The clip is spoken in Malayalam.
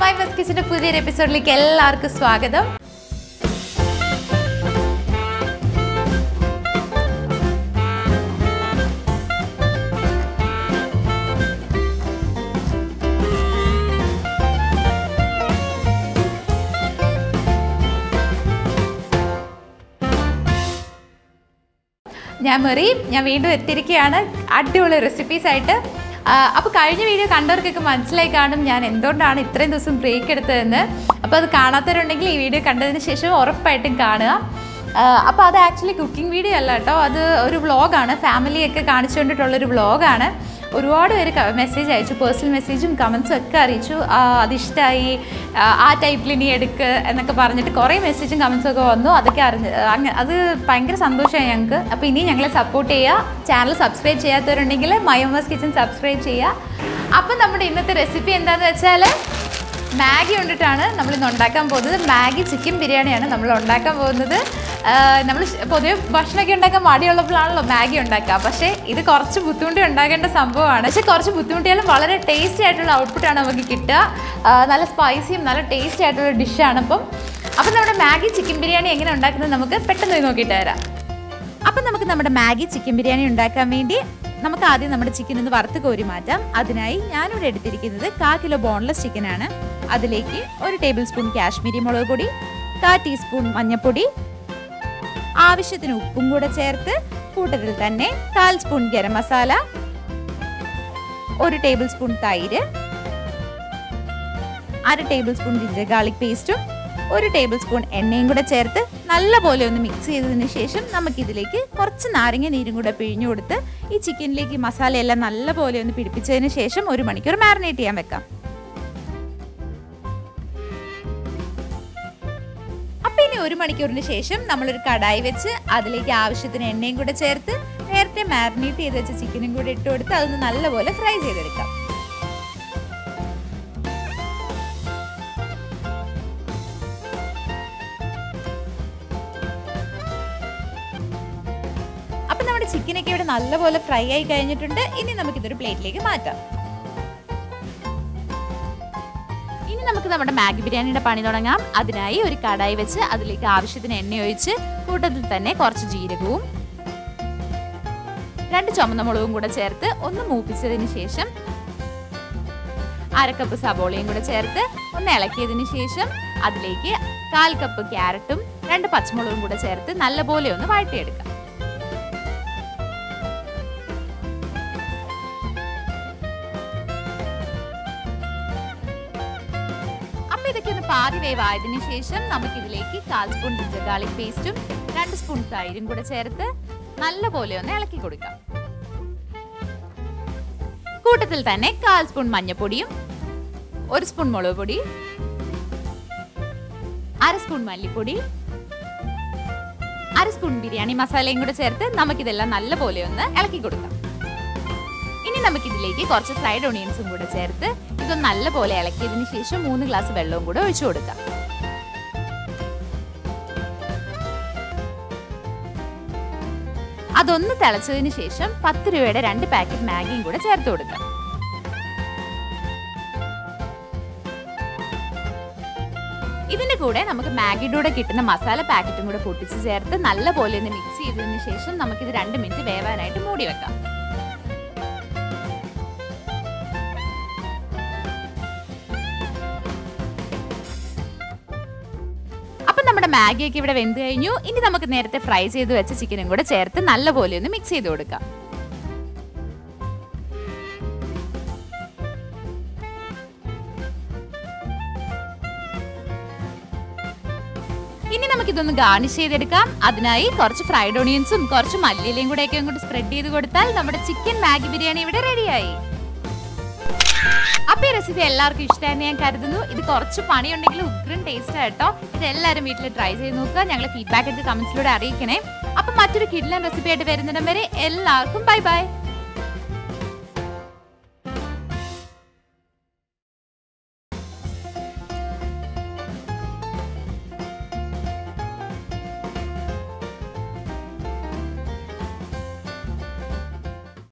My Best Kitchen പുതിയൊരു എപ്പിസോഡിലേക്ക് എല്ലാവർക്കും സ്വാഗതം. ഞാൻ വീണ്ടും എത്തിയിരിക്കുകയാണ് അടിപൊളി റെസിപ്പീസ് ആയിട്ട്. അപ്പോൾ കഴിഞ്ഞ വീഡിയോ കണ്ടവർക്കൊക്കെ മനസ്സിലായി കാണും ഞാൻ എന്തുകൊണ്ടാണ് ഇത്രയും ദിവസം ബ്രേക്ക് എടുത്തതെന്ന്. അപ്പോൾ അത് കാണാത്തവരുണ്ടെങ്കിൽ ഈ വീഡിയോ കണ്ടതിന് ശേഷം ഉറപ്പായിട്ടും കാണുക. അപ്പോൾ അത് ആക്ച്വലി കുക്കിംഗ് വീഡിയോ അല്ല കേട്ടോ, അത് ഒരു വ്ളോഗാണ്, ഫാമിലിയൊക്കെ കാണിച്ചുകൊണ്ടിട്ടുള്ളൊരു വ്ളോഗാണ്. ഒരുപാട് പേര് മെസ്സേജ് അയച്ചു, പേഴ്സണൽ മെസ്സേജും കമൻസും ഒക്കെ അറിയിച്ചു. അതിഷ്ടമായി, ആ ടൈപ്പിൽ ഇനി എടുക്കുക എന്നൊക്കെ പറഞ്ഞിട്ട് കുറേ മെസ്സേജും കമൻസും ഒക്കെ വന്നു. അതൊക്കെ അത് ഭയങ്കര സന്തോഷമായി ഞങ്ങൾക്ക്. അപ്പോൾ ഇനി ഞങ്ങളെ സപ്പോർട്ട് ചെയ്യുക. ചാനൽ സബ്സ്ക്രൈബ് ചെയ്യാത്തവരുണ്ടെങ്കിൽ മൈ ബെസ്റ്റ് കിച്ചൻ സബ്സ്ക്രൈബ് ചെയ്യുക. അപ്പം നമ്മുടെ ഇന്നത്തെ റെസിപ്പി എന്താണെന്ന് വെച്ചാൽ മാഗി കൊണ്ടിട്ടാണ് നമ്മളിന്ന് ഉണ്ടാക്കാൻ പോകുന്നത്. മാഗി ചിക്കൻ ബിരിയാണിയാണ് നമ്മൾ ഉണ്ടാക്കാൻ പോകുന്നത്. നമ്മൾ പൊതുവെ ഭക്ഷണമൊക്കെ ഉണ്ടാക്കാൻ മടിയുള്ളപ്പോഴാണല്ലോ മാഗി ഉണ്ടാക്കുക. പക്ഷേ ഇത് കുറച്ച് ബുദ്ധിമുട്ടി ഉണ്ടാക്കേണ്ട സംഭവമാണ്. പക്ഷേ കുറച്ച് ബുദ്ധിമുട്ടിയാലും വളരെ ടേസ്റ്റി ആയിട്ടുള്ള ഔട്ട്പുട്ടാണ് നമുക്ക് കിട്ടുക. നല്ല സ്പൈസിയും നല്ല ടേസ്റ്റി ആയിട്ടുള്ള ഡിഷാണ്. അപ്പം നമ്മുടെ മാഗി ചിക്കൻ ബിരിയാണി എങ്ങനെ ഉണ്ടാക്കുന്നത് നമുക്ക് പെട്ടെന്ന് നോക്കിയിട്ട് തരാം. അപ്പം നമുക്ക് നമ്മുടെ മാഗി ചിക്കൻ ബിരിയാണി ഉണ്ടാക്കാൻ വേണ്ടി നമുക്ക് ആദ്യം നമ്മുടെ ചിക്കൻ ഒന്ന് വറുത്ത് കോരി മാറ്റാം. അതിനായി ഞാനിവിടെ എടുത്തിരിക്കുന്നത് 1/4 കിലോ ബോൺലെസ് ചിക്കനാണ്. അതിലേക്ക് 1 ടേബിൾ സ്പൂൺ കാശ്മീരി മുളക് പൊടി, 1/4 ടീസ്പൂൺ മഞ്ഞൾപ്പൊടി, ആവശ്യത്തിന് ഉപ്പും കൂടെ ചേർത്ത് കൂട്ടത്തിൽ തന്നെ 1/4 spoon garam masala, 1 table spoon തൈര്, 1/2 ടേബിൾ സ്പൂൺ ജിഞ്ചർ ഗാർലിക് പേസ്റ്റും 1 ടേബിൾ സ്പൂൺ എണ്ണയും കൂടെ ചേർത്ത് നല്ലപോലെ ഒന്ന് മിക്സ് ചെയ്തതിന് ശേഷം നമുക്കിതിലേക്ക് കുറച്ച് നാരങ്ങ നീരും കൂടെ പിഴിഞ്ഞു കൊടുത്ത് ഈ ചിക്കനിലേക്ക് മസാലയെല്ലാം നല്ലപോലെ ഒന്ന് പിടിപ്പിച്ചതിന് ശേഷം 1 മണിക്കൂർ മാരിനേറ്റ് ചെയ്യാൻ വെക്കാം. അപ്പം ഇനി 1 മണിക്കൂറിന് ശേഷം നമ്മളൊരു കടായി വെച്ച് അതിലേക്ക് ആവശ്യത്തിന് എണ്ണയും കൂടെ ചേർത്ത് നേരത്തെ മാരിനേറ്റ് ചെയ്ത് വെച്ച ചിക്കനും കൂടെ ഇട്ട് കൊടുത്ത് അതൊന്ന് നല്ലപോലെ ഫ്രൈ ചെയ്തെടുക്കാം. നമ്മുടെ ചിക്കനൊക്കെ ഇവിടെ നല്ലപോലെ ഫ്രൈ ആയി കഴിഞ്ഞിട്ടുണ്ട്. ഇനി നമുക്കിതൊരു പ്ലേറ്റിലേക്ക് മാറ്റാം. ഇനി നമുക്ക് നമ്മുടെ മാഗി ബിരിയാണിയുടെ പണി തുടങ്ങാം. അതിനായി ഒരു കടായി വെച്ച് അതിലേക്ക് ആവശ്യത്തിന് എണ്ണ ഒഴിച്ച് കൂട്ടത്തിൽ തന്നെ കുറച്ച് ജീരകവും 2 ചുമന്ന മുളകും കൂടെ ചേർത്ത് ഒന്ന് മൂപ്പിച്ചതിന് ശേഷം 1/2 കപ്പ് സബോളയും കൂടെ ചേർത്ത് ഒന്ന് ഇളക്കിയതിന് ശേഷം അതിലേക്ക് 1/4 കപ്പ് ക്യാരറ്റും 2 പച്ചമുളകും കൂടെ ചേർത്ത് നല്ലപോലെ ഒന്ന് വഴറ്റിയെടുക്കാം. ഇതൊക്കെ ഒന്ന് പാതി വേവായതിനു ശേഷം നമുക്കിതിലേക്ക് 1/4 സ്പൂൺ ജിഞ്ചർ ഗാർലിക് പേസ്റ്റും 2 സ്പൂൺ തൈരും കൂടെ ചേർത്ത് നല്ലപോലെ ഒന്ന് ഇളക്കി കൊടുക്കാം. കൂട്ടത്തിൽ തന്നെ 1/4 സ്പൂൺ മഞ്ഞൾപ്പൊടിയും 1 സ്പൂൺ മുളക് പൊടി, 1/2 സ്പൂൺ മല്ലിപ്പൊടി, 1/2 സ്പൂൺ ബിരിയാണി മസാലയും കൂടെ ചേർത്ത് നമുക്കിതെല്ലാം നല്ലപോലെ ഒന്ന് ഇളക്കി കൊടുക്കാം. ഇനി നമുക്കിതിലേക്ക് കുറച്ച് ഫ്രൈഡ് ഓണിയൻസും കൂടെ ചേർത്ത് ഇതൊന്ന് നല്ലപോലെ ഇളക്കിയതിന് ശേഷം 3 ഗ്ലാസ് വെള്ളവും കൂടെ ഒഴിച്ചു കൊടുക്കാം. അതൊന്ന് തിളച്ചതിന് ശേഷം 10 രൂപയുടെ 2 പാക്കറ്റ് മാഗിയും കൂടെ ചേർത്ത് കൊടുക്കാം. ഇതിന്റെ കൂടെ നമുക്ക് മാഗിയുടെ കൂടെ കിട്ടുന്ന മസാല പാക്കറ്റും കൂടെ പൊട്ടിച്ച് ചേർത്ത് നല്ലപോലെ ഒന്ന് മിക്സ് ചെയ്തതിന് ശേഷം നമുക്കിത് 2 മിനിറ്റ് വേവാനായിട്ട് മൂടി വെക്കാം. നമ്മുടെ മാഗിയൊക്കെ ഇവിടെ വെന്ത് കഴിഞ്ഞു. ഇനി നമുക്ക് നേരത്തെ ഫ്രൈ ചെയ്ത് വെച്ച ചിക്കനും കൂടെ ചേർത്ത് നല്ലപോലെ ഒന്ന് മിക്സ് ചെയ്ത് കൊടുക്കാം. ഇനി നമുക്കിതൊന്ന് ഗാർണിഷ് ചെയ്തെടുക്കാം. അതിനായി കുറച്ച് ഫ്രൈഡ് ഓണിയൻസും കുറച്ച് മല്ലിയിലയും കൂടെയൊക്കെ അങ്ങോട്ട് സ്പ്രെഡ് ചെയ്ത് കൊടുത്താൽ നമ്മുടെ ചിക്കൻ മാഗി ബിരിയാണി ഇവിടെ റെഡിയായി. അപ്പോൾ ഈ റെസിപ്പി എല്ലാവർക്കും ഇഷ്ടമായെന്ന് ഞാൻ കരുതുന്നു. ഇത് കുറച്ച് പണിയുണ്ടെങ്കിലും ഉഗ്രൻ ടേസ്റ്റ് ആയിട്ടോ. ഇത് എല്ലാവരും വീട്ടിൽ ട്രൈ ചെയ്ത് നോക്കുക. ഞങ്ങളെ ഫീഡ്ബാക്ക് ഒക്കെ കമന്റ്സിലൂടെ അറിയിക്കണേ. അപ്പം മറ്റൊരു കിഡ്ലൻ റെസിപ്പി ആയിട്ട് വരുന്നിടം വരെ എല്ലാവർക്കും ബൈ ബൈ.